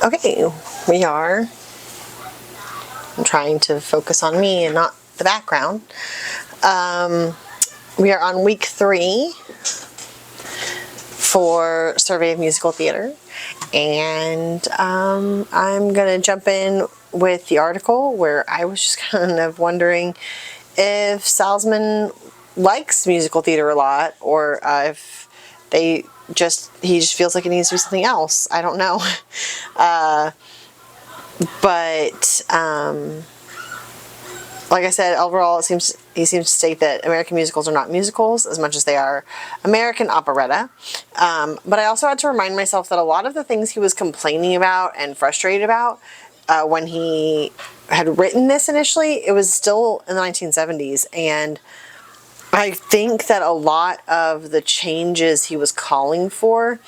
Okay, we are. I'm trying to focus on me and not the background. We are on week 3 for Survey of Musical Theater, and I'm going to jump in with the article where I was just kind of wondering if Salzman likes musical theater a lot, or if he just feels like it needs to be something else. I don't know. But like I said, overall, he seems to state that American musicals are not musicals as much as they are American operetta. But I also had to remind myself that a lot of the things he was complaining about and frustrated about when he had written this initially, it was still in the 1970s. And I think that a lot of the changes he was calling for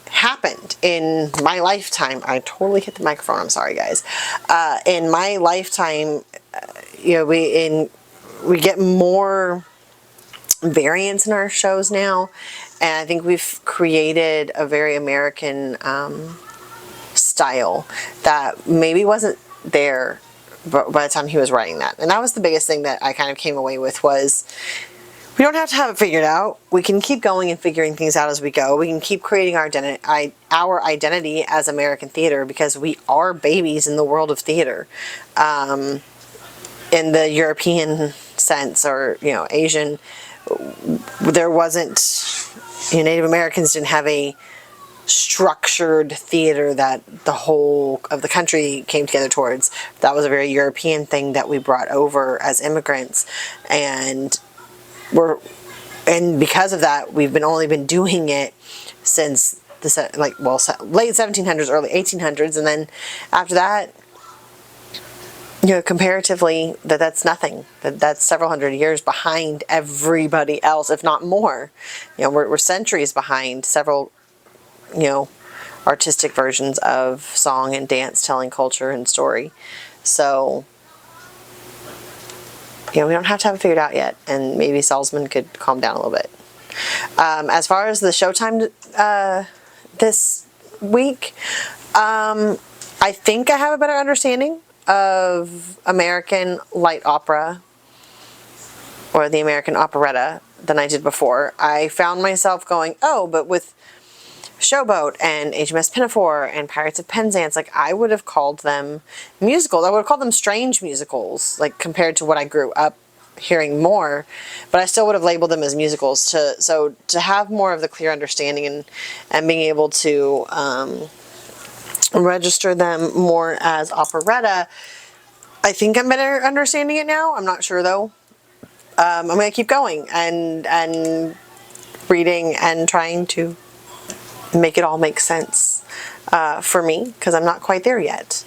happened in my lifetime. I totally hit the microphone. I'm sorry, guys. In my lifetime, we get more variance in our shows now, and I think we've created a very American style that maybe wasn't there by the time he was writing that. And that was the biggest thing that I kind of came away with, was we don't have to have it figured out. We can keep going and figuring things out as we go. We can keep creating our identity as American theater, because we are babies in the world of theater. In the European sense, or Asian, there wasn't, Native Americans didn't have a structured theater that the whole of the country came together towards. That was a very European thing that we brought over as immigrants, and because of that, we've only been doing it since the late 1700s, early 1800s, and then after that, comparatively, that's nothing. That's several hundred years behind everybody else, if not more. We're centuries behind several, artistic versions of song and dance telling culture and story. So, we don't have to have it figured out yet, and maybe Salzman could calm down a little bit. As far as the Showtime this week, I think I have a better understanding of American light opera, or the American operetta, than I did before. I found myself going, oh, but with Showboat and HMS Pinafore and Pirates of Penzance, I would have called them musicals. I would have called them strange musicals, compared to what I grew up hearing more, but I still would have labeled them as musicals. So to have more of the clear understanding and being able to register them more as operetta, I think I'm better understanding it now. I'm not sure though. I'm going to keep going and reading and trying to make it all make sense for me, because I'm not quite there yet.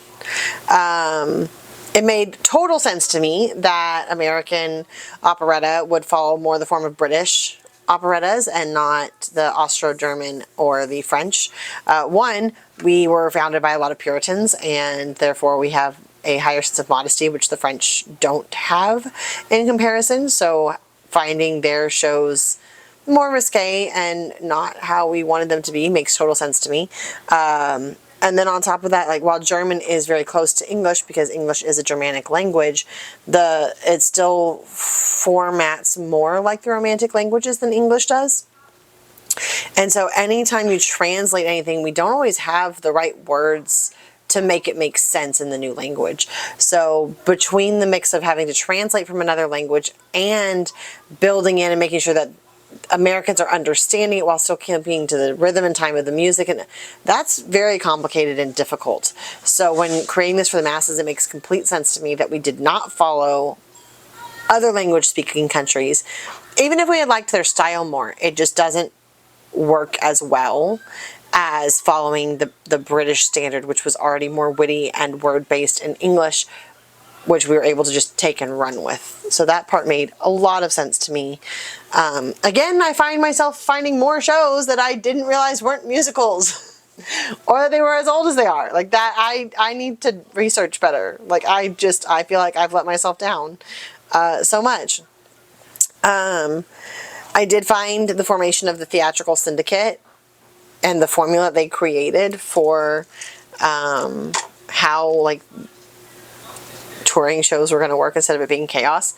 It made total sense to me that American operetta would follow more the form of British operettas and not the Austro-German or the French. One, we were founded by a lot of Puritans, and therefore we have a higher sense of modesty, which the French don't have in comparison. So finding their shows more risque and not how we wanted them to be makes total sense to me. And then on top of that, while German is very close to English, because English is a Germanic language, it still formats more like the Romantic languages than English does. And so anytime you translate anything, we don't always have the right words to make it make sense in the new language. So between the mix of having to translate from another language and building in and making sure that Americans are understanding it while still keeping to the rhythm and time of the music, and that's very complicated and difficult. So when creating this for the masses, it makes complete sense to me that we did not follow other language speaking countries. Even if we had liked their style more, it just doesn't work as well as following the British standard, which was already more witty and word based in English, which we were able to just take and run with. So that part made a lot of sense to me. Again, I find myself finding more shows that I didn't realize weren't musicals, or that they were as old as they are. I need to research better. I feel like I've let myself down so much. I did find the formation of the theatrical syndicate and the formula they created for how like touring shows were going to work instead of it being chaos.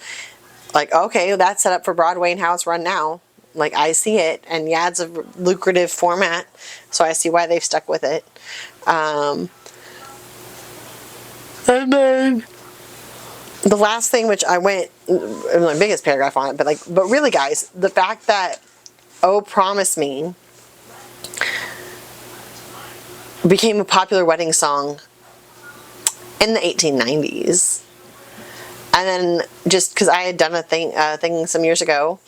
Like, okay, that's set up for Broadway and how it's run now. Like, I see it, and yeah, it's a lucrative format, so I see why they've stuck with it. And then the last thing, which I went my biggest paragraph on it, but really, guys, the fact that "Oh Promise Me" became a popular wedding song in the 1890s, and then just because I had done a thing some years ago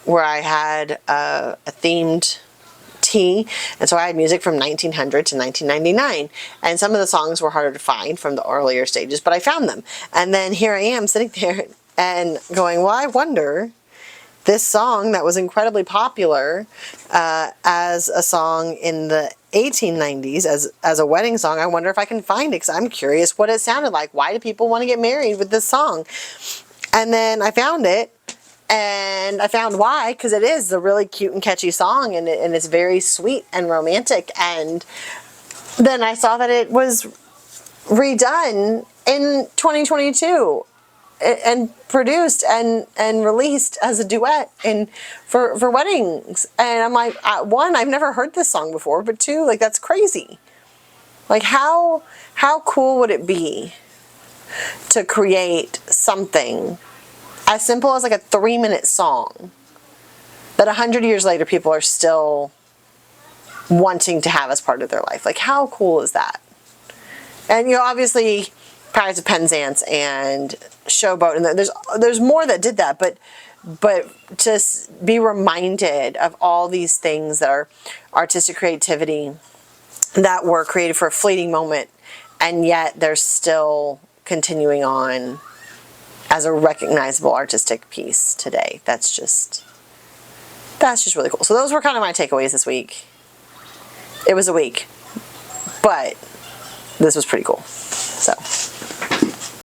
where I had a themed tea, and so I had music from 1900 to 1999, and some of the songs were harder to find from the earlier stages, but I found them. And then here I am sitting there and going, well, I wonder, this song that was incredibly popular as a song in the 1890s as a wedding song, I wonder if I can find it, because I'm curious what it sounded like. Why do people want to get married with this song? And then I found it, and I found why, because it is a really cute and catchy song, and it's very sweet and romantic. And then I saw that it was redone in 2022 and produced and released as a duet for weddings. And I'm like, one, I've never heard this song before, but two, like, that's crazy. Like, how cool would it be to create something as simple as like a 3-minute song that 100 years later people are still wanting to have as part of their life? Like, how cool is that? And, you know, obviously Pirates of Penzance and Showboat, and there's more that did that, but to be reminded of all these things that are artistic creativity that were created for a fleeting moment, and yet they're still continuing on as a recognizable artistic piece today. That's just really cool. So those were kind of my takeaways this week. It was a week, but this was pretty cool. So